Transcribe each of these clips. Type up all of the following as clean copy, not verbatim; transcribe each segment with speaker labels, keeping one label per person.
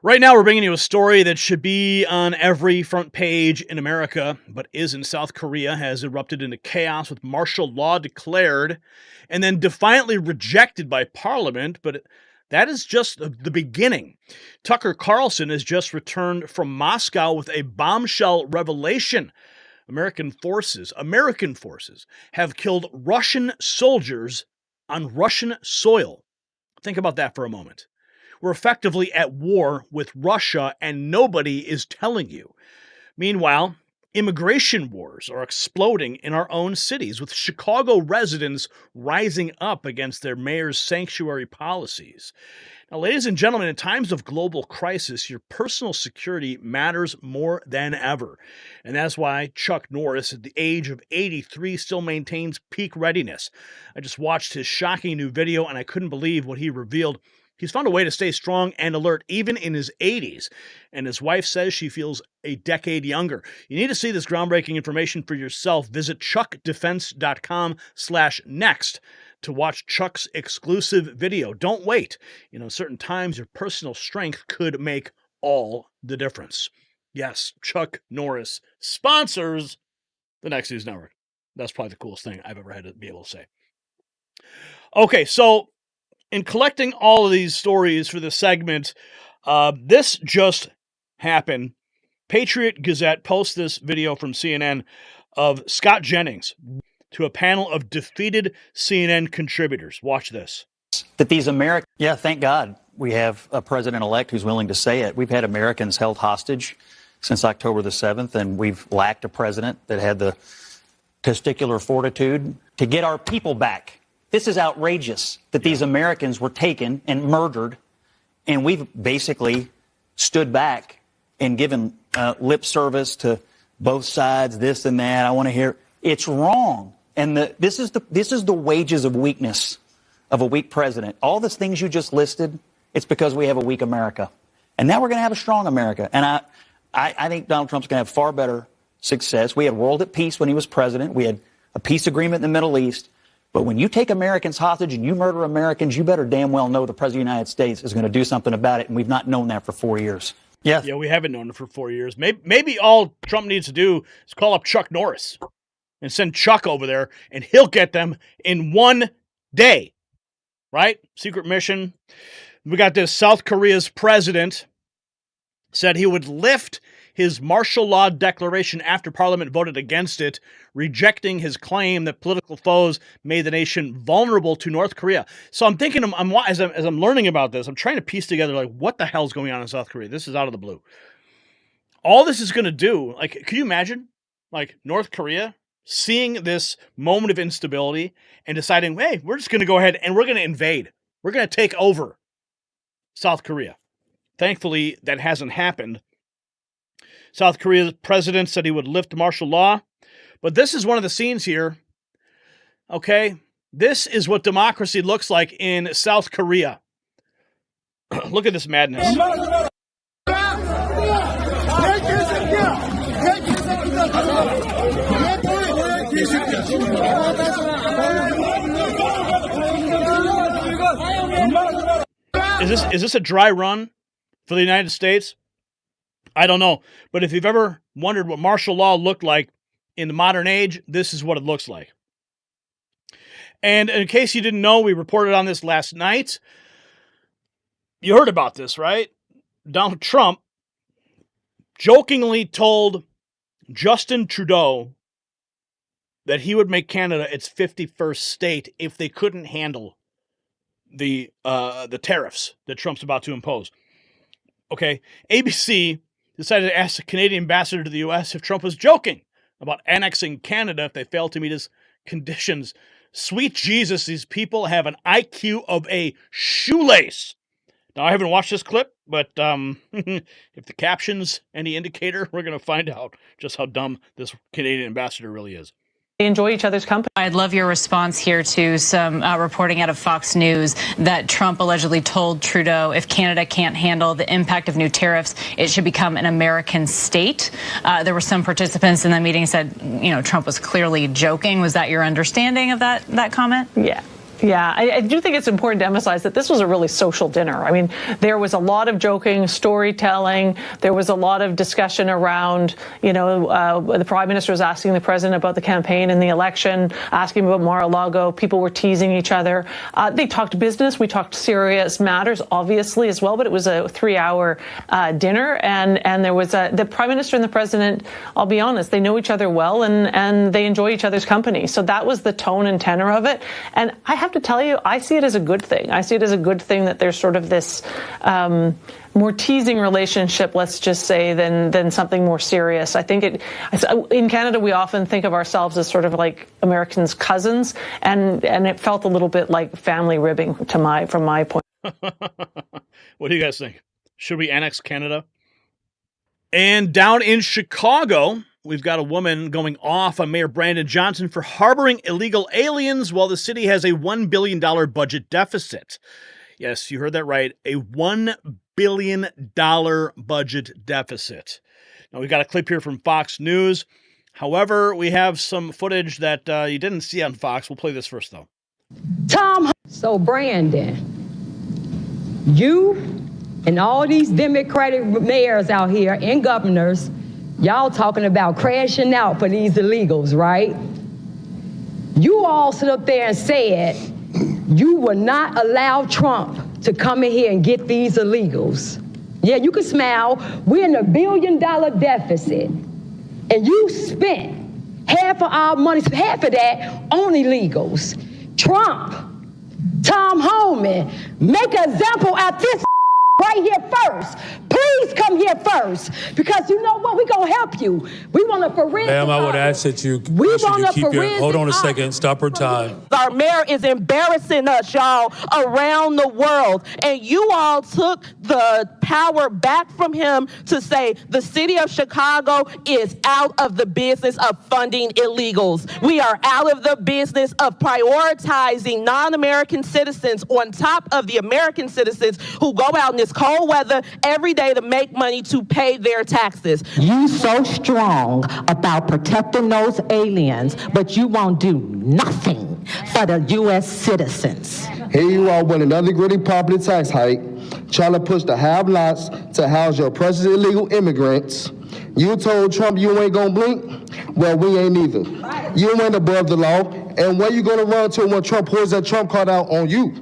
Speaker 1: Right now, we're bringing you a story that should be on every front page in America, but isn't. South Korea has erupted into chaos with martial law declared and then defiantly rejected by Parliament, but that is just the beginning. Tucker Carlson has just returned from Moscow with a bombshell revelation. American forces have killed Russian soldiers on Russian soil. Think about that for a moment. We're effectively at war with Russia, and nobody is telling you. Meanwhile, immigration wars are exploding in our own cities, with Chicago residents rising up against their mayor's sanctuary policies. Now, ladies and gentlemen, in times of global crisis, your personal security matters more than ever. And that's why Chuck Norris, at the age of 83, still maintains peak readiness. I just watched his shocking new video, and I couldn't believe what he revealed. He's found a way to stay strong and alert even in his 80s, and his wife says she feels a decade younger. You need to see this groundbreaking information for yourself. Visit chuckdefense.com/next to watch Chuck's exclusive video. Don't wait. Certain times your personal strength could make all the difference. Yes, Chuck Norris sponsors the Next News Network. That's probably the coolest thing I've ever had to be able to say. Okay, so in collecting all of these stories for this segment, this just happened. Patriot Gazette posts this video from CNN of Scott Jennings to a panel of defeated CNN contributors. Watch this.
Speaker 2: That these thank God we have a president-elect who's willing to say it. We've had Americans held hostage since October the 7th, and we've lacked a president that had the testicular fortitude to get our people back. This is outrageous that these Americans were taken and murdered, and we've basically stood back and given lip service to both sides, this and that. I want to hear it's wrong, and this is the wages of weakness of a weak president. All the things you just listed, it's because we have a weak America, and now we're going to have a strong America. And I think Donald Trump's going to have far better success. We had world at peace when he was president. We had a peace agreement in the Middle East. But when you take Americans hostage and you murder Americans, you better damn well know the President of the United States is going to do something about it, and we've not known that for 4 years.
Speaker 1: Yeah, we haven't known it for 4 years. Maybe all Trump needs to do is call up Chuck Norris and send Chuck over there, and he'll get them in one day, right? Secret mission. We got this. South Korea's president said he would lift his martial law declaration after Parliament voted against it, rejecting his claim that political foes made the nation vulnerable to North Korea. So I'm thinking, as I'm learning about this, I'm trying to piece together, what the hell's going on in South Korea? This is out of the blue. All this is going to do, can you imagine, North Korea seeing this moment of instability and deciding, hey, we're just going to go ahead and we're going to invade. We're going to take over South Korea. Thankfully, that hasn't happened. South Korea's president said he would lift martial law. But this is one of the scenes here. Okay? This is what democracy looks like in South Korea. Look at this madness. Is this a dry run for the United States? I don't know. But if you've ever wondered what martial law looked like in the modern age, this is what it looks like. And in case you didn't know, we reported on this last night. You heard about this, right? Donald Trump jokingly told Justin Trudeau that he would make Canada its 51st state if they couldn't handle the tariffs that Trump's about to impose. Okay, ABC decided to ask the Canadian ambassador to the U.S. if Trump was joking about annexing Canada if they failed to meet his conditions. Sweet Jesus, these people have an IQ of a shoelace. Now, I haven't watched this clip, but if the caption's any indicator, we're going to find out just how dumb this Canadian ambassador really is.
Speaker 3: They enjoy each other's company.
Speaker 4: I'd love your response here to some reporting out of Fox News that Trump allegedly told Trudeau if Canada can't handle the impact of new tariffs, it should become an American state. There were some participants in the meeting said, Trump was clearly joking. Was that your understanding of that comment?
Speaker 3: Yeah. Yeah, I do think it's important to emphasize that this was a really social dinner. I mean, there was a lot of joking, storytelling. There was a lot of discussion around, the prime minister was asking the president about the campaign and the election, asking about Mar-a-Lago. People were teasing each other. They talked business. We talked serious matters, obviously, as well. But it was a 3-hour dinner. And there was the prime minister and the president, I'll be honest, they know each other well and they enjoy each other's company. So that was the tone and tenor of it. And I have to tell you, I see it as a good thing. I see it as a good thing that there's sort of this more teasing relationship, let's just say, than something more serious. I think in Canada, we often think of ourselves as sort of like Americans' cousins, and it felt a little bit like family ribbing from my point.
Speaker 1: What do you guys think? Should we annex Canada? And down in Chicago, we've got a woman going off on Mayor Brandon Johnson for harboring illegal aliens while the city has a $1 billion budget deficit. Yes, you heard that right. A $1 billion budget deficit. Now, we've got a clip here from Fox News. However, we have some footage that you didn't see on Fox. We'll play this first, though.
Speaker 5: So, Brandon, you and all these Democratic mayors out here and governors, y'all talking about crashing out for these illegals, right? You all stood up there and said you will not allow Trump to come in here and get these illegals. Yeah, you can smile. We're in a $1 billion deficit. And you spent half of our money, half of that on illegals. Trump, Tom Homan, make an example out this right here first. Please come here first, because you know what? We're going to help you. We want to forensic.
Speaker 6: Ma'am, I would ask that you keep your, hold on a second, stop her time.
Speaker 7: Our mayor is embarrassing us, y'all, around the world. And you all took the power back from him to say the city of Chicago is out of the business of funding illegals. We are out of the business of prioritizing non-American citizens on top of the American citizens who go out in this cold weather every day to make money to pay their taxes.
Speaker 8: You so strong about protecting those aliens, but you won't do nothing for the U.S. citizens.
Speaker 9: Here you are with another gritty property tax hike, trying to push the have-nots to house your precious illegal immigrants. You told Trump you ain't gonna blink? Well, we ain't either. You ain't above the law, and where you gonna run to when Trump pours that Trump card out on you?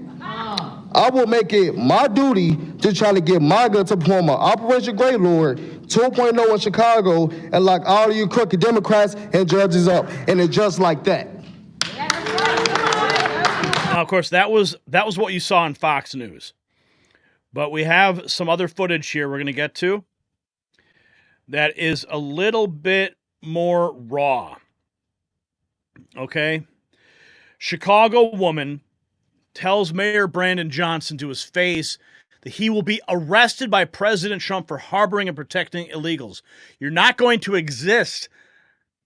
Speaker 9: I will make it my duty to try to get my gun to perform an Operation Great Lord 2.0 in Chicago and lock all of you crooked Democrats and judges up. And it's just like that.
Speaker 1: Now, of course, that was what you saw on Fox News. But we have some other footage here we're going to get to that is a little bit more raw. Okay? Chicago woman tells Mayor Brandon Johnson to his face that he will be arrested by President Trump for harboring and protecting illegals. You're not going to exist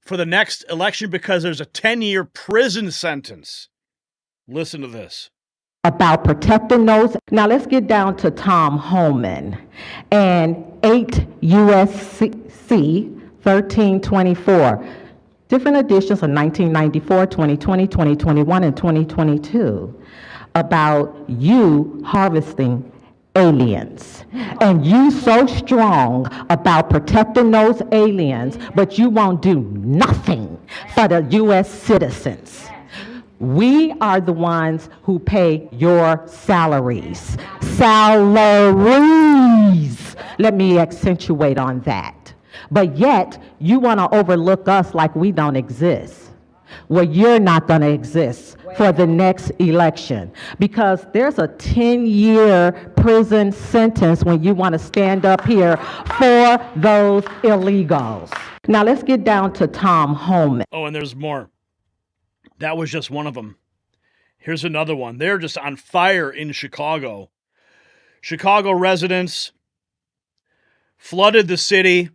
Speaker 1: for the next election because there's a 10-year prison sentence. Listen to this.
Speaker 8: About protecting those. Now let's get down to Tom Homan and 8 U.S.C. 1324. Different editions of 1994, 2020, 2021, and 2022. About you harvesting aliens. And you so strong about protecting those aliens, but you won't do nothing for the U.S. citizens. We are the ones who pay your salaries. Salaries! Let me accentuate on that. But yet, you want to overlook us like we don't exist. Well, you're not going to exist for the next election because there's a 10-year prison sentence when you want to stand up here for those illegals. Now, let's get down to Tom Homan.
Speaker 1: Oh, and there's more. That was just one of them. Here's another one. They're just on fire in Chicago. Chicago residents flooded the city,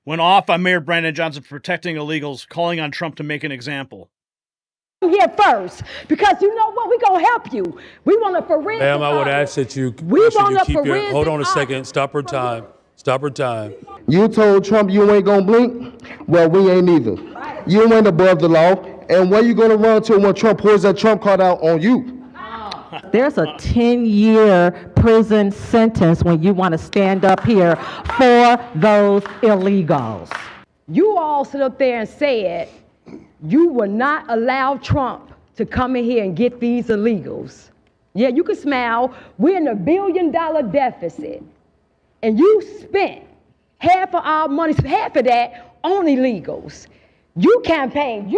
Speaker 1: went off on Mayor Brandon Johnson for protecting illegals, calling on Trump to make an example.
Speaker 5: Here first, because you know what? We're going to help you. We want to forensic.
Speaker 6: Ma'am, I would ask that you keep your, hold on a second, stop her time. Stop her time.
Speaker 9: You told Trump you ain't gonna blink? Well, we ain't either. You ain't above the law, And where you gonna run to when Trump pours that Trump card out on you?
Speaker 8: There's a 10-year prison sentence when you want to stand up here for those illegals.
Speaker 5: You all sit up there and said you will not allow Trump to come in here and get these illegals. Yeah, you can smile. We're in a $1 billion deficit. And you spent half of our money, half of that on illegals. You campaigned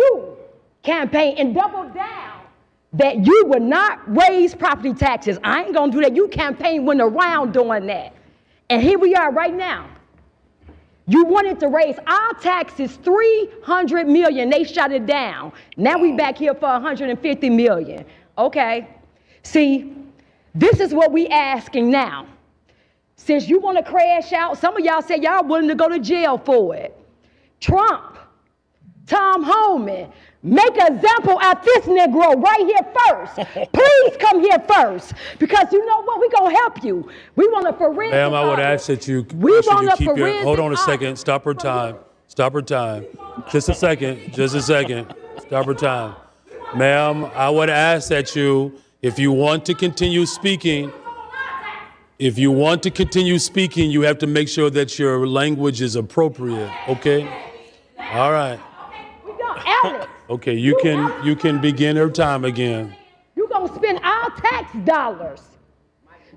Speaker 5: and doubled down that you would not raise property taxes. I ain't gonna do that. You campaigned, went around doing that. And here we are right now. You wanted to raise our taxes $300 million. They shut it down. Now we back here for $150 million. Okay. See, this is what we asking now. Since you want to crash out, some of y'all say y'all willing to go to jail for it. Trump, Tom Homan, make an example out this Negro right here first. Please come here first, because you know what? We're going to help you. We want a forensic
Speaker 6: Ma'am, I would ask that you keep your, hold on a second, stop her time. Stop her time. Just a second. Stop her time. Ma'am, I would ask that you, if you want to continue speaking, you have to make sure that your language is appropriate, okay? All right.
Speaker 5: Alex,
Speaker 6: okay, you can begin her time again.
Speaker 5: You're going to spend our tax dollars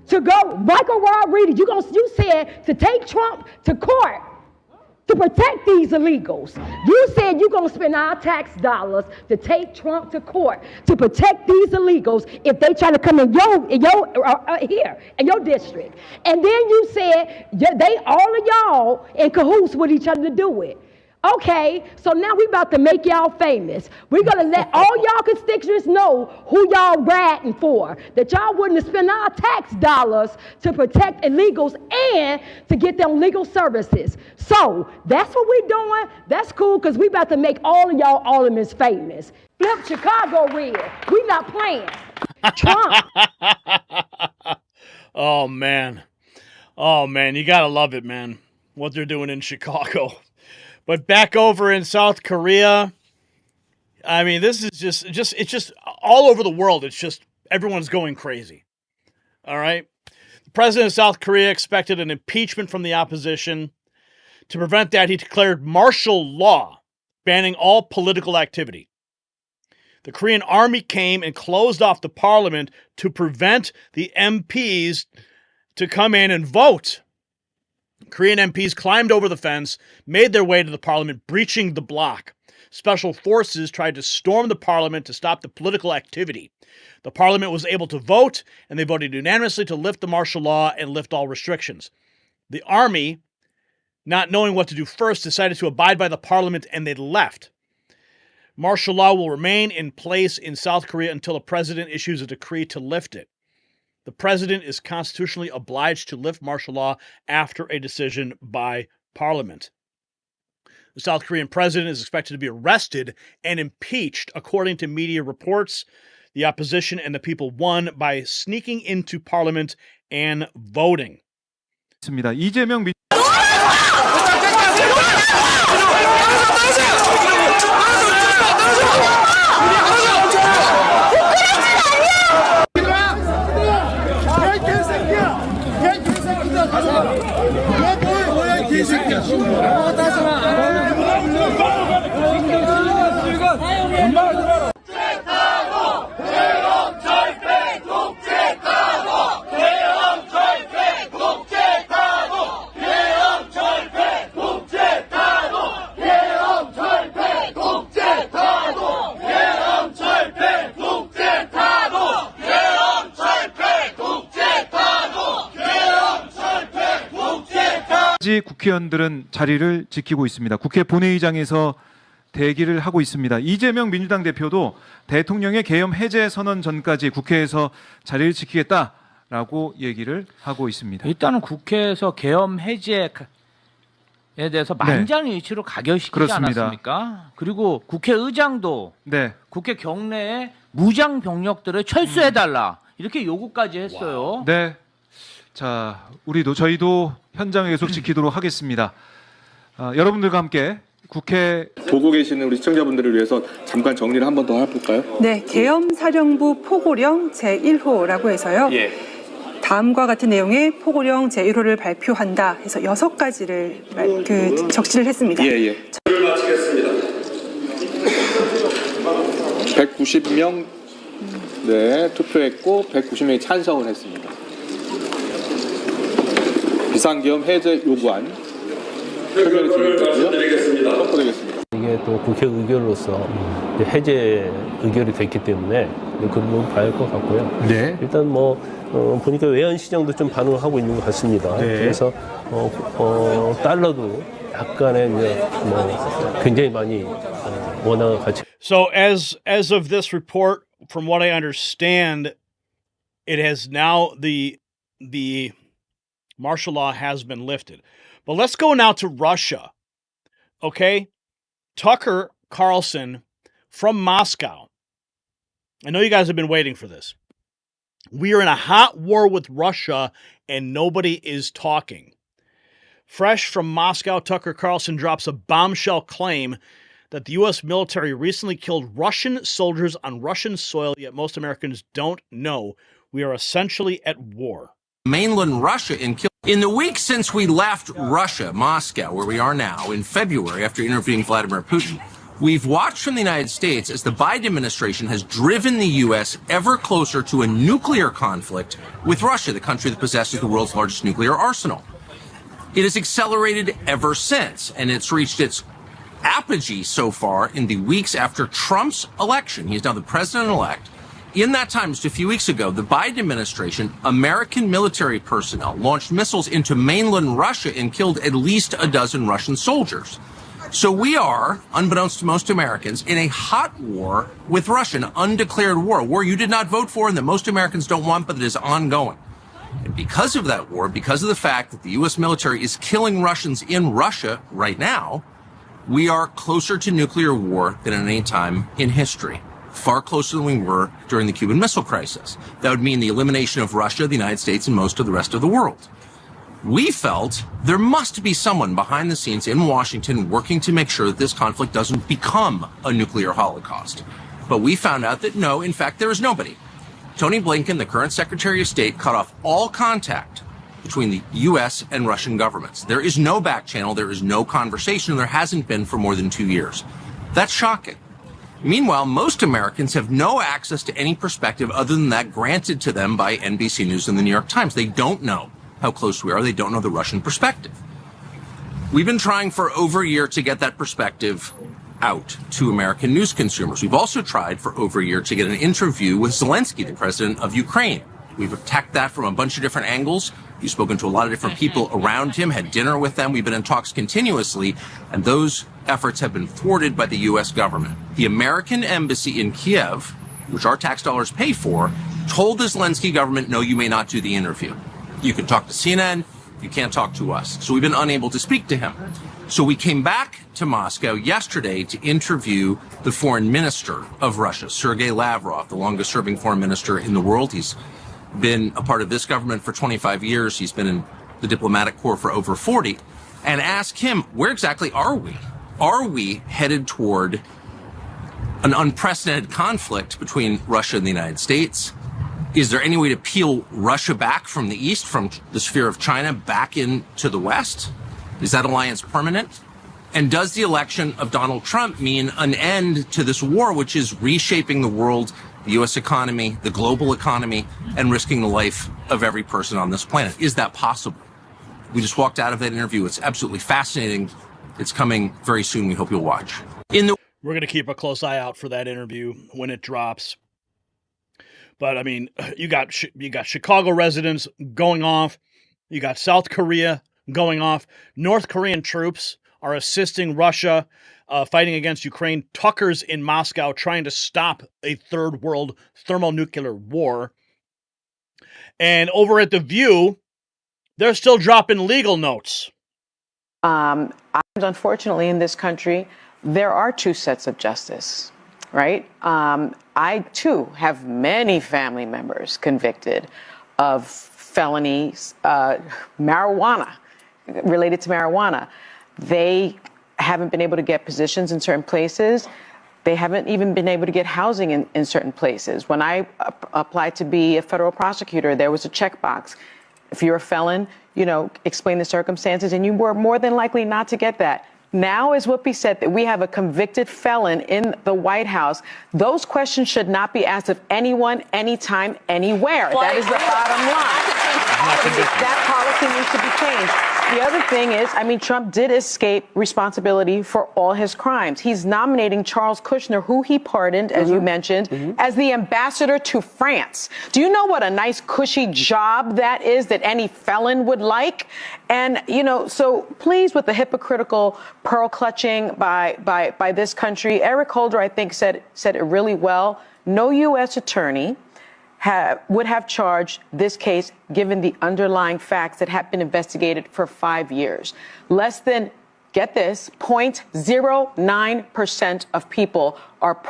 Speaker 5: to go, Michael Rodriguez, you said to take Trump to court to protect these illegals. You said you're going to spend our tax dollars to take Trump to court to protect these illegals if they try to come in your district. And then you said all of y'all in cahoots with each other to do it. Okay, so now we about to make y'all famous. We're going to let all y'all constituents know who y'all ratting for, that y'all wouldn't spend our tax dollars to protect illegals and to get them legal services. So that's what we're doing. That's cool, because we about to make all of y'all aldermen famous. Flip Chicago red. We not playing. Trump.
Speaker 1: Oh, man, you got to love it, man, what they're doing in Chicago. But back over in South Korea, I mean, this is it's just all over the world. It's just everyone's going crazy. All right. The president of South Korea expected an impeachment from the opposition. To prevent that, he declared martial law, banning all political activity. The Korean army came and closed off the parliament to prevent the MPs to come in and vote. Korean MPs climbed over the fence, made their way to the parliament, breaching the block. Special forces tried to storm the parliament to stop the political activity. The parliament was able to vote, and they voted unanimously to lift the martial law and lift all restrictions. The army, not knowing what to do first, decided to abide by the parliament, and they left. Martial law will remain in place in South Korea until the president issues a decree to lift it. The president is constitutionally obliged to lift martial law after a decision by parliament. The South Korean president is expected to be arrested and impeached, according to media reports. The opposition and the people won by sneaking into parliament and voting.
Speaker 10: 이재명 국회의원들은 자리를 지키고 있습니다. 국회 본회의장에서 대기를 하고 있습니다. 이재명 민주당 대표도 대통령의 계엄 해제 선언 전까지 국회에서 자리를 지키겠다라고 얘기를 하고 있습니다.
Speaker 11: 일단은 국회에서 계엄 해제에 대해서 만장일치로 가결시키지 않았습니까? 그리고 국회의장도 국회 경내에 무장 병력들을 철수해달라 이렇게 요구까지 했어요.
Speaker 10: 네. 자, 저희도 현장을 계속 지키도록 하겠습니다. 여러분들과 함께 국회
Speaker 12: 보고 계시는 우리 시청자분들을 위해서 잠깐 정리를 한 번 더 해볼까요?
Speaker 13: 네, 계엄사령부 포고령 제1호라고 해서요.
Speaker 12: 예.
Speaker 13: 다음과 같은 내용의 포고령 제1호를 발표한다 해서 6가지를 적시를 했습니다.
Speaker 12: 예.
Speaker 14: 를 마치겠습니다.
Speaker 12: 190명 투표했고 190명이 찬성을 했습니다. 비상계엄 해제 요구안
Speaker 14: 결과를 말씀드리겠습니다.
Speaker 12: 선포되겠습니다.
Speaker 15: 이게 또 국회 의결로서 해제 의결이 됐기 때문에 그런 부분 봐야 할 것 같고요.
Speaker 16: 네.
Speaker 15: 일단 뭐 보니까 외환 시장도 좀 반응을 하고 있는 것 같습니다.
Speaker 16: 네.
Speaker 15: 그래서 달러도 약간의 이제 뭐 굉장히 많이 원화가 가치.
Speaker 1: So as of this report, from what I understand, it has now the martial law has been lifted. But let's go now to Russia. Okay? Tucker Carlson from Moscow. I know you guys have been waiting for this. We are in a hot war with Russia and nobody is talking. Fresh from Moscow, Tucker Carlson drops a bombshell claim that the U.S. military recently killed Russian soldiers on Russian soil, yet most Americans don't know. We are essentially at war.
Speaker 17: Mainland Russia in the week since we left Russia, Moscow, where we are now, in February, after interviewing Vladimir Putin, we've watched from the United States as the Biden administration has driven the U.S. ever closer to a nuclear conflict with Russia, the country that possesses the world's largest nuclear arsenal. It has accelerated ever since, and it's reached its apogee so far in the weeks after Trump's election. He is now the president-elect. In that time, just a few weeks ago, the Biden administration, American military personnel, launched missiles into mainland Russia and killed at least a dozen Russian soldiers. So we are, unbeknownst to most Americans, in a hot war with Russia, an undeclared war, a war you did not vote for and that most Americans don't want, but that is ongoing. And because of that war, because of the fact that the U.S. military is killing Russians in Russia right now, we are closer to nuclear war than at any time in history. Far closer than we were during the Cuban Missile Crisis. That would mean the elimination of Russia, the United States, and most of the rest of the world. We felt there must be someone behind the scenes in Washington working to make sure that this conflict doesn't become a nuclear holocaust. But we found out that no, in fact, there is nobody. Tony Blinken, the current Secretary of State, cut off all contact between the U.S. and Russian governments. There is no back channel, there is no conversation, and there hasn't been for more than 2 years. That's shocking. Meanwhile, most Americans have no access to any perspective other than that granted to them by NBC News and the New York Times. They don't know how close we are. They don't know the Russian perspective. We've been trying for over a year to get that perspective out to American news consumers. We've also tried for over a year to get an interview with Zelensky, the president of Ukraine. We've attacked that from a bunch of different angles. We've spoken to a lot of different people around him, had dinner with them. We've been in talks continuously, and those efforts have been thwarted by the U.S. government. The American embassy in Kiev, which our tax dollars pay for, told the Zelensky government, no, you may not do the interview. You can talk to CNN, you can't talk to us. So we've been unable to speak to him. So we came back to Moscow yesterday to interview the foreign minister of Russia, Sergei Lavrov, the longest serving foreign minister in the world. He's been a part of this government for 25 years. He's been in the diplomatic corps for over 40. And ask him, where exactly are we? Are we headed toward an unprecedented conflict between Russia and the United States? Is there any way to peel Russia back from the east, from the sphere of China, back into the west? Is that alliance permanent? And does the election of Donald Trump mean an end to this war, which is reshaping the world, the U.S. economy, the global economy, and risking the life of every person on this planet? Is that possible? We just walked out of that interview. It's absolutely fascinating. It's coming very soon. We hope you'll watch.
Speaker 1: We're going to keep a close eye out for that interview when it drops. But I mean, you got Chicago residents going off. You got South Korea going off. North Korean troops are assisting Russia fighting against Ukraine. Tucker's in Moscow trying to stop a third world thermonuclear war. And over at The View, they're still dropping legal notes.
Speaker 18: Unfortunately, in this country, there are two sets of justice, right? I, too, have many family members convicted of felonies, marijuana, related to marijuana. They haven't been able to get positions in certain places. They haven't even been able to get housing in certain places. When I applied to be a federal prosecutor, there was a checkbox. If you're a felon, explain the circumstances, and you were more than likely not to get that. Now, as Whoopi said, that we have a convicted felon in the White House. Those questions should not be asked of anyone, anytime, anywhere. That is the bottom line. That policy needs to be changed. The other thing is, Trump did escape responsibility for all his crimes. He's nominating Charles Kushner, who he pardoned, as you mentioned, as the ambassador to France. Do you know what a nice, cushy job that is that any felon would like? And, so please, with the hypocritical pearl clutching by this country, Eric Holder, I think, said it really well. No U.S. attorney would have charged this case given the underlying facts that have been investigated for 5 years. Less than, get this, 0.09% of people are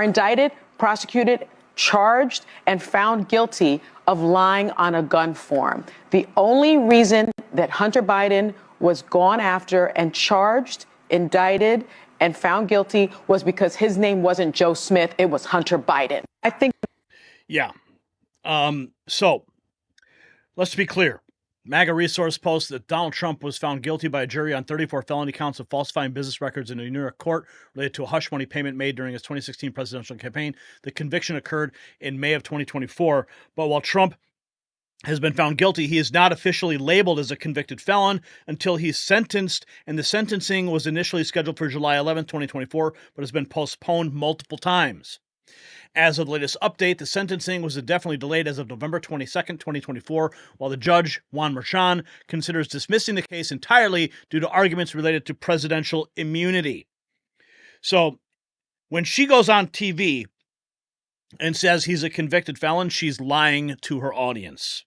Speaker 18: indicted, prosecuted, charged, and found guilty of lying on a gun form. The only reason that Hunter Biden was gone after and charged, indicted, and found guilty was because his name wasn't Joe Smith, it was Hunter Biden. I think.
Speaker 1: Yeah. So let's be clear. MAGA Resource posts that Donald Trump was found guilty by a jury on 34 felony counts of falsifying business records in a New York court related to a hush money payment made during his 2016 presidential campaign. The conviction occurred in May of 2024. But while Trump has been found guilty, he is not officially labeled as a convicted felon until he's sentenced, and the sentencing was initially scheduled for July 11, 2024, but has been postponed multiple times. As of the latest update, the sentencing was indefinitely delayed as of November 22nd, 2024, while the judge, Juan Merchan, considers dismissing the case entirely due to arguments related to presidential immunity. So, when she goes on TV and says he's a convicted felon, she's lying to her audience.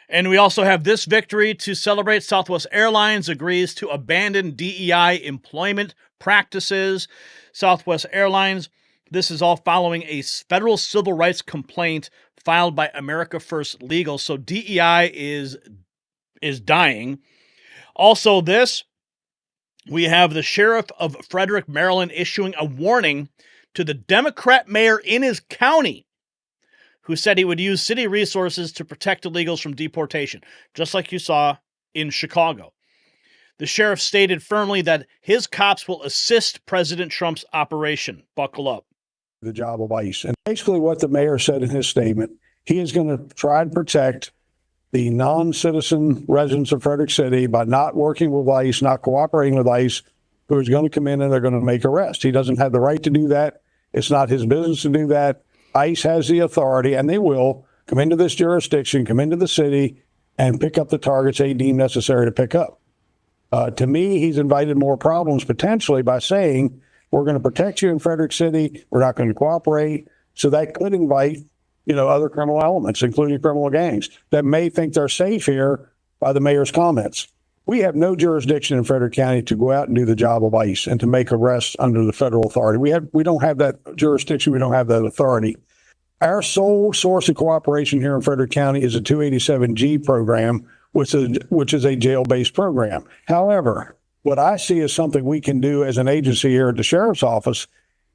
Speaker 1: And we also have this victory to celebrate. Southwest Airlines agrees to abandon DEI employment practices. Southwest Airlines, this is all following a federal civil rights complaint filed by America First Legal. So DEI is dying. Also we have the sheriff of Frederick, Maryland, issuing a warning to the Democrat mayor in his county who said he would use city resources to protect illegals from deportation, just like you saw in Chicago. The sheriff stated firmly that his cops will assist President Trump's operation. Buckle up.
Speaker 16: The job of ICE. And basically what the mayor said in his statement, he is going to try to protect the non-citizen residents of Frederick City by not working with ICE, not cooperating with ICE, who is going to come in and they're going to make arrests. He doesn't have the right to do that. It's not his business to do that. ICE has the authority, and they will come into this jurisdiction, come into the city, and pick up the targets they deem necessary to pick up. To me, he's invited more problems potentially by saying, we're going to protect you in Frederick City. We're not going to cooperate. So that could invite, other criminal elements, including criminal gangs, that may think they're safe here by the mayor's comments. We have no jurisdiction in Frederick County to go out and do the job of ICE and to make arrests under the federal authority. We don't have that jurisdiction. We don't have that authority. Our sole source of cooperation here in Frederick County is a 287G program, which is a jail-based program. However, what I see as something we can do as an agency here at the sheriff's office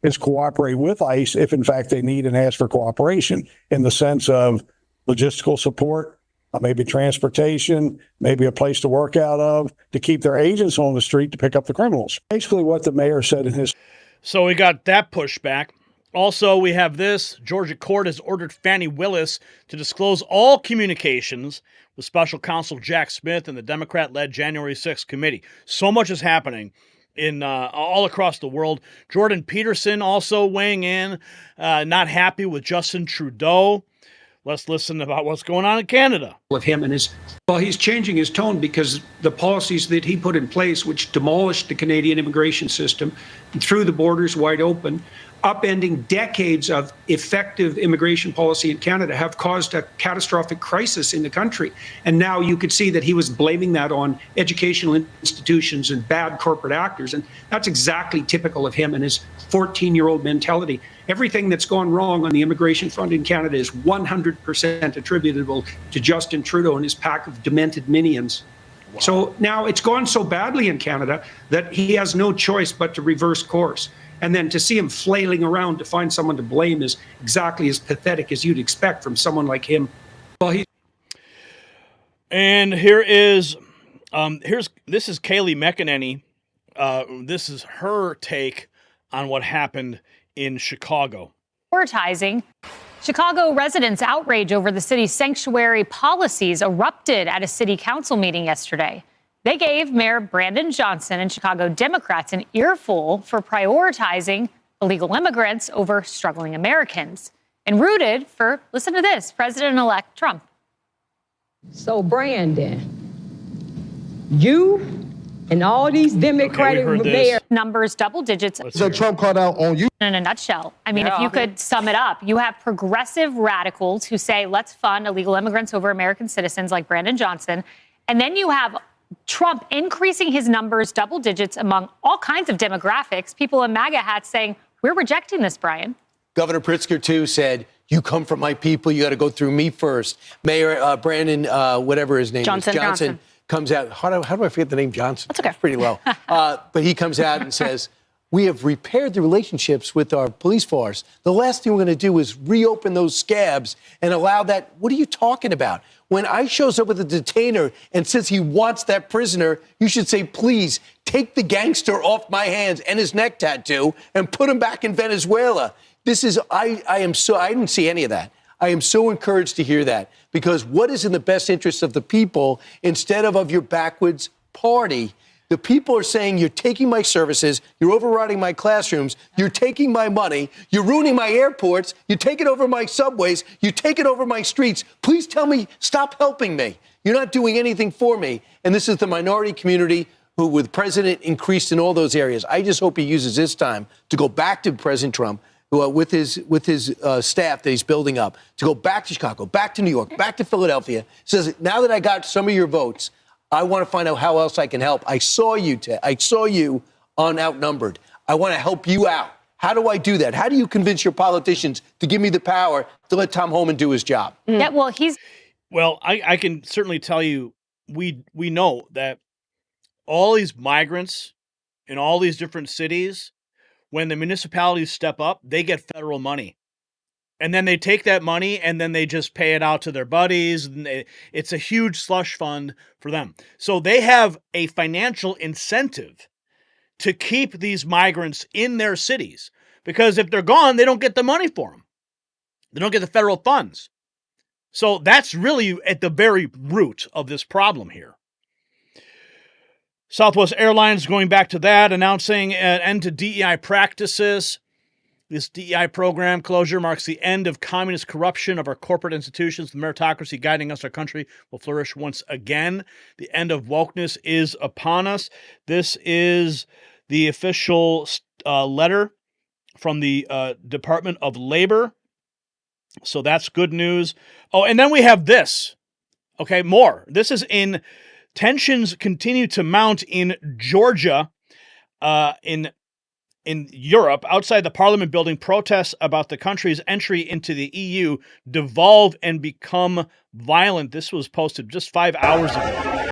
Speaker 16: is cooperate with ICE if, in fact, they need and ask for cooperation in the sense of logistical support, maybe transportation, maybe a place to work out of, to keep their agents on the street to pick up the criminals. Basically what the mayor said in his...
Speaker 1: So we got that pushback. Also, we have this. Georgia court has ordered Fani Willis to disclose all communications with special counsel Jack Smith and the Democrat-led January 6th committee. So much is happening in all across the world. Jordan Peterson also weighing in, not happy with Justin Trudeau. Let's listen about what's going on in Canada.
Speaker 19: Of him and he's changing his tone because the policies that he put in place, which demolished the Canadian immigration system and threw the borders wide open, upending decades of effective immigration policy in Canada, have caused a catastrophic crisis in the country. And now you could see that he was blaming that on educational institutions and bad corporate actors. And that's exactly typical of him and his 14-year-old mentality. Everything that's gone wrong on the immigration front in Canada is 100% attributable to Justin Trudeau and his pack of demented minions. So now it's gone so badly in Canada that he has no choice but to reverse course. And then to see him flailing around to find someone to blame is exactly as pathetic as you'd expect from someone like him. Well,
Speaker 1: And here is, this is Kayleigh McEnany. This is her take on what happened in Chicago.
Speaker 20: Prioritizing. Chicago residents' outrage over the city's sanctuary policies erupted at a city council meeting yesterday. They gave Mayor Brandon Johnson and Chicago Democrats an earful for prioritizing illegal immigrants over struggling Americans and rooted for, listen to this, President-elect Trump.
Speaker 5: So, Brandon, you and all these Democratic mayors.
Speaker 20: Numbers double digits.
Speaker 9: So Trump called out on you.
Speaker 20: In a nutshell. I mean, if you could sum it up, you have progressive radicals who say, let's fund illegal immigrants over American citizens like Brandon Johnson. And then you have Trump increasing his numbers double digits among all kinds of demographics. People in MAGA hats saying, we're rejecting this, Brian.
Speaker 21: Governor Pritzker, too, said, you come from my people. You got to go through me first. Mayor Brandon, whatever his name is, Johnson. Comes out. How do I forget the name Johnson?
Speaker 20: That's okay.
Speaker 21: It's pretty low. But he comes out and says, we have repaired the relationships with our police force. The last thing we're going to do is reopen those scabs and allow that. What are you talking about? When ICE shows up with a detainer and says he wants that prisoner, you should say, please take the gangster off my hands and his neck tattoo and put him back in Venezuela. This is, I didn't see any of that. I am so encouraged to hear that, because what is in the best interest of the people instead of your backwards party? The people are saying, you're taking my services, you're overriding my classrooms, you're taking my money, you're ruining my airports, you're taking over my subways, you're taking over my streets. Please tell me, stop helping me. You're not doing anything for me. And this is the minority community who, with President increased in all those areas. I just hope he uses this time to go back to President Trump, with his staff that he's building up, to go back to Chicago, back to New York, back to Philadelphia. Says, now that I got some of your votes, I want to find out how else I can help. I saw you on Outnumbered. I want to help you out. How do I do that? How do you convince your politicians to give me the power to let Tom Homan do his job?
Speaker 20: Yeah,
Speaker 1: well, I can certainly tell you, we know that all these migrants in all these different cities, when the municipalities step up, they get federal money. And then they take that money and then they just pay it out to their buddies. And it's a huge slush fund for them. So they have a financial incentive to keep these migrants in their cities, because if they're gone, they don't get the money for them. They don't get the federal funds. So that's really at the very root of this problem here. Southwest Airlines, going back to that, announcing an end to DEI practices. This DEI program closure marks the end of communist corruption of our corporate institutions. The meritocracy guiding us, our country, will flourish once again. The end of wokeness is upon us. This is the official letter from the Department of Labor. So that's good news. Oh, and then we have this. Okay, more. This is in... Tensions continue to mount in Georgia, in Europe. Outside the Parliament building, protests about the country's entry into the EU devolve and become violent. This was posted just 5 hours ago.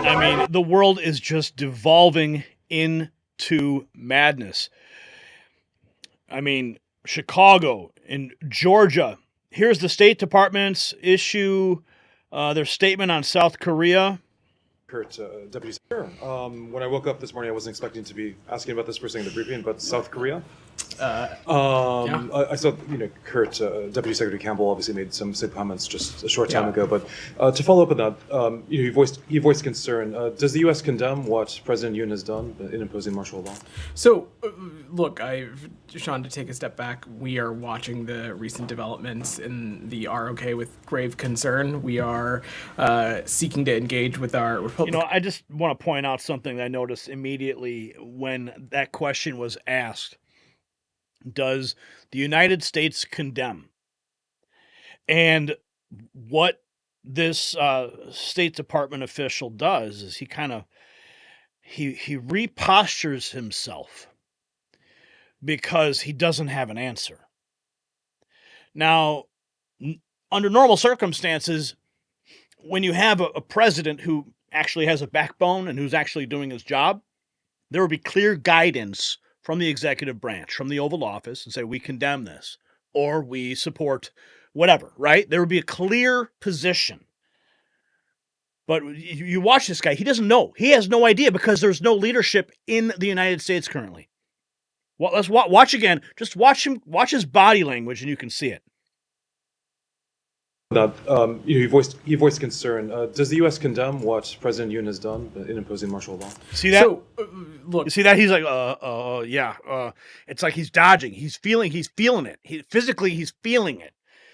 Speaker 1: I mean, the world is just devolving into madness. I mean, Chicago and Georgia. Here's the State Department's issue, their statement on South Korea.
Speaker 22: Kurt, Deputy Secretary. When I woke up this morning, I wasn't expecting to be asking about this first thing in the briefing, but South Korea. I saw, Kurt, Deputy Secretary Campbell obviously made some comments just a short time ago. But to follow up on that, he voiced concern. Does the U.S. condemn what President Yoon has done in imposing martial law?
Speaker 2: So, look, Sean, to take a step back, we are watching the recent developments in the ROK with grave concern. We are seeking to engage with our Republican.
Speaker 1: I just want to point out something that I noticed immediately when that question was asked. Does the United States condemn? And what this State Department official does is he repostures himself because he doesn't have an answer. Now, under normal circumstances, when you have a president who actually has a backbone and who's actually doing his job, there would be clear guidance from the executive branch, from the Oval Office, and say, we condemn this, or we support whatever, right? There would be a clear position. But you watch this guy, he doesn't know. He has no idea because there's no leadership in the United States currently. Well, let's watch again. Just watch his body language, and you can see it.
Speaker 22: He voiced concern. Does the U.S. condemn what President Yoon has done in imposing martial law?
Speaker 1: See that? So, look, you see that? He's like, yeah. It's like he's dodging. He's feeling it. Physically, he's feeling it.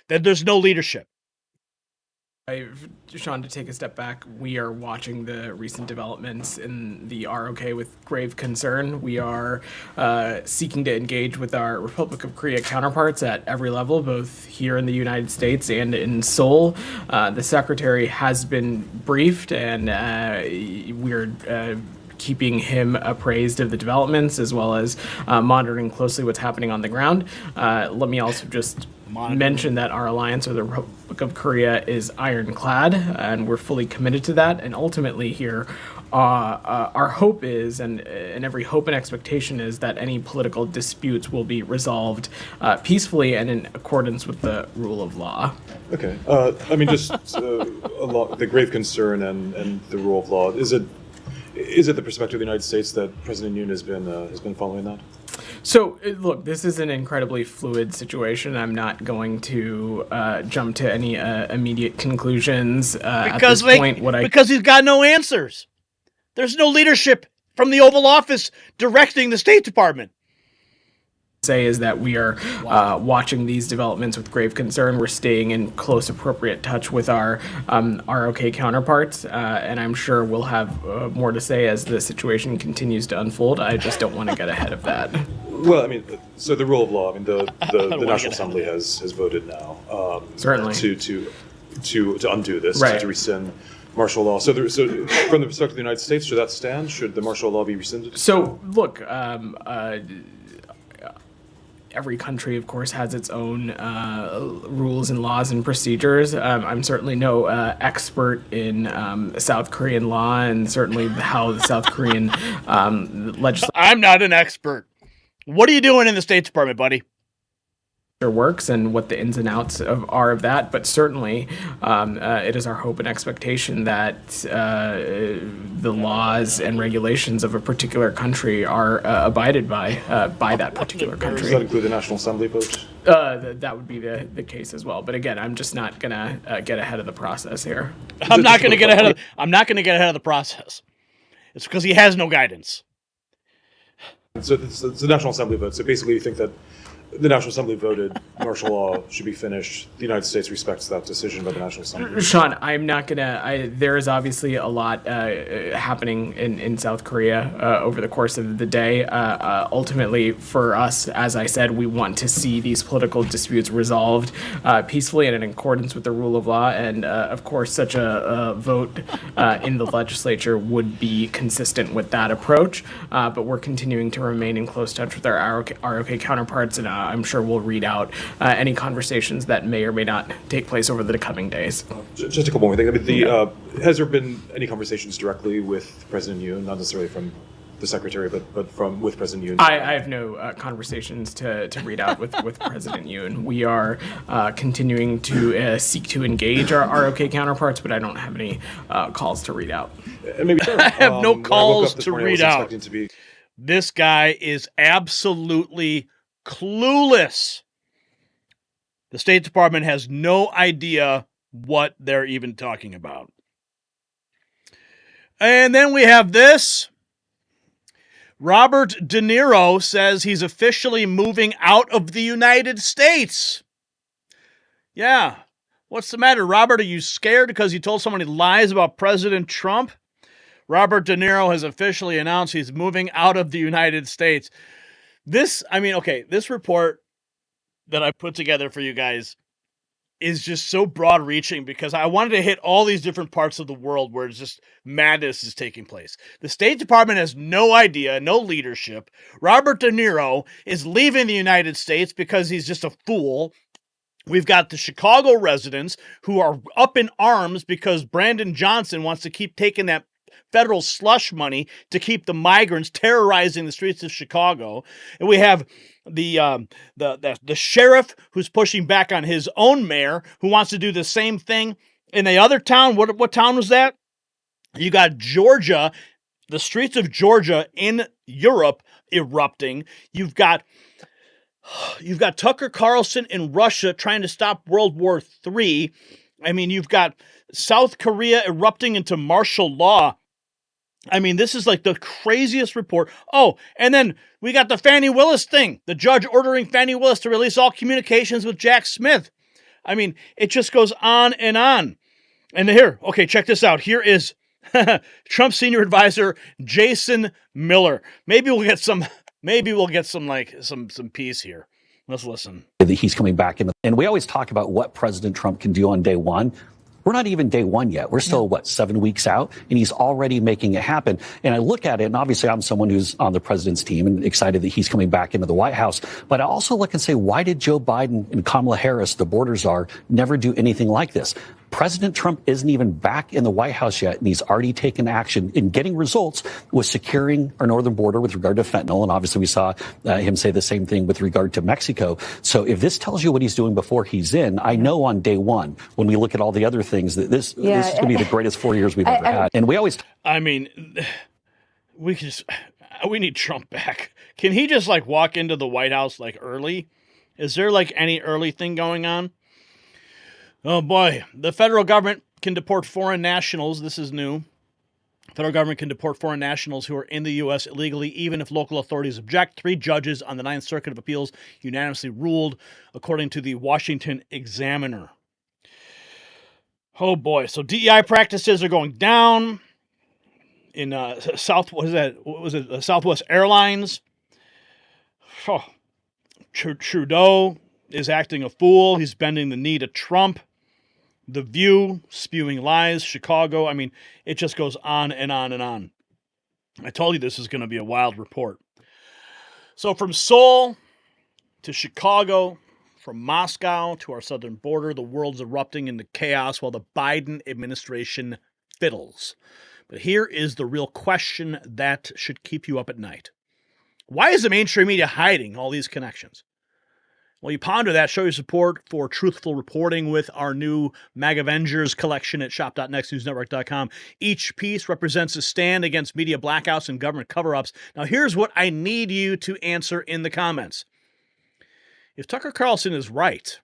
Speaker 1: That there's no leadership.
Speaker 2: Sean, to take a step back, we are watching the recent developments in the ROK with grave concern. We are seeking to engage with our Republic of Korea counterparts at every level, both here in the United States and in Seoul. The Secretary has been briefed, and we're keeping him appraised of the developments, as well as monitoring closely what's happening on the ground. Let me also just mention that our alliance with the Republic of Korea is ironclad, and we're fully committed to that. And ultimately here, our hope is, and every hope and expectation is, that any political disputes will be resolved peacefully and in accordance with the rule of law.
Speaker 22: Okay. The grave concern and the rule of law, is it the perspective of the United States that President Yoon has been following that?
Speaker 2: So, look, this is an incredibly fluid situation. I'm not going to jump to any immediate conclusions at this point.
Speaker 1: Because he's got no answers. There's no leadership from the Oval Office directing the State Department.
Speaker 2: Say is that we are watching these developments with grave concern. We're staying in close, appropriate touch with our ROK counterparts, and I'm sure we'll have more to say as the situation continues to unfold. I just don't want to get ahead of that.
Speaker 22: Well, so the rule of law. The National Assembly has voted now.
Speaker 2: Certainly
Speaker 22: to undo this,
Speaker 2: right,
Speaker 22: to rescind martial law. So from the perspective of the United States, should that stand? Should the martial law be rescinded?
Speaker 2: So look. Every country, of course, has its own rules and laws and procedures. I'm certainly no expert in South Korean law, and certainly how the South Korean legislature.
Speaker 1: I'm not an expert. What are you doing in the State Department, buddy?
Speaker 2: Works and what the ins and outs are of that, but certainly it is our hope and expectation that the laws and regulations of a particular country are abided by that particular country.
Speaker 22: Does that include the National Assembly vote?
Speaker 2: That would be the case as well. But again, I'm just not gonna get ahead of the process here.
Speaker 1: I'm not gonna get ahead of the process. It's because he has no guidance.
Speaker 22: So it's the National Assembly vote. So basically, you think that the National Assembly voted martial law should be finished. The United States respects that decision by the National Assembly.
Speaker 2: Sean, I'm not gonna. There is obviously a lot happening in South Korea over the course of the day. Ultimately, for us, as I said, we want to see these political disputes resolved peacefully and in accordance with the rule of law. And of course, such a vote in the legislature would be consistent with that approach. But we're continuing to remain in close touch with our ROK counterparts, and I'm sure we'll read out any conversations that may or may not take place over the coming days.
Speaker 22: Just a couple more things. Has there been any conversations directly with President Yoon, not necessarily from the Secretary, but with President Yoon?
Speaker 2: I have no conversations to read out with President Yoon. We are continuing to seek to engage our ROK counterparts, but I don't have any calls to read out.
Speaker 1: I have no calls to read out. This guy is absolutely clueless. The State Department has no idea what they're even talking about. And then we have this. Robert De Niro says he's officially moving out of the United States. Yeah. What's the matter, Robert? Are you scared because you told so many lies about President Trump? Robert De Niro has officially announced he's moving out of the United States. This report that I put together for you guys is just so broad-reaching because I wanted to hit all these different parts of the world where it's just madness is taking place. The State Department has no idea, no leadership. Robert De Niro is leaving the United States because he's just a fool. We've got the Chicago residents who are up in arms because Brandon Johnson wants to keep taking that federal slush money to keep the migrants terrorizing the streets of Chicago. And we have the sheriff who's pushing back on his own mayor who wants to do the same thing in the other town. What town was that? You got Georgia, the streets of Georgia in Europe erupting. You've got Tucker Carlson in Russia trying to stop World War III. I mean, you've got South Korea erupting into martial law. I mean, this is like the craziest report. Oh, and then we got the Fani Willis thing. The judge ordering Fani Willis to release all communications with Jack Smith. I mean, it just goes on and on. And here, okay, check this out. Here is Trump senior advisor Jason Miller. Maybe we'll get some peace here. Let's listen.
Speaker 3: That he's coming back in, and we always talk about what President Trump can do on day one. We're not even day one yet. We're still, 7 weeks out, and he's already making it happen. And I look at it, and obviously I'm someone who's on the president's team and excited that he's coming back into the White House. But I also look and say, why did Joe Biden and Kamala Harris, the border czar, never do anything like this? President Trump isn't even back in the White House yet, and he's already taken action in getting results with securing our northern border with regard to fentanyl. And obviously we saw him say the same thing with regard to Mexico. So if this tells you what he's doing before he's in, I know on day one, when we look at all the other things, that this is going to be the greatest 4 years we've ever had. And we always...
Speaker 1: I mean, we need Trump back. Can he just walk into the White House early? Is there any early thing going on? Oh boy, the federal government can deport foreign nationals. This is new. The federal government can deport foreign nationals who are in the U.S. illegally, even if local authorities object. 3 judges on the Ninth Circuit of Appeals unanimously ruled, according to the Washington Examiner. Oh boy, so DEI practices are going down in Southwest Airlines. Oh, Trudeau is acting a fool. He's bending the knee to Trump. The View, spewing lies. Chicago. I mean, it just goes on and on and on. I told you this is going to be a wild report. So from Seoul to Chicago, from Moscow to our southern border, the world's erupting into chaos while the Biden administration fiddles. But here is the real question that should keep you up at night. Why is the mainstream media hiding all these connections? Well, you ponder that, show your support for truthful reporting with our new MAGAvengers collection at shop.nextnewsnetwork.com. Each piece represents a stand against media blackouts and government cover-ups. Now, here's what I need you to answer in the comments. If Tucker Carlson is right,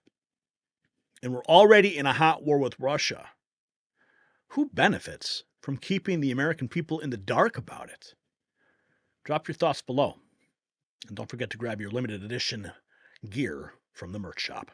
Speaker 1: and we're already in a hot war with Russia, who benefits from keeping the American people in the dark about it? Drop your thoughts below. And don't forget to grab your limited edition gear from the merch shop.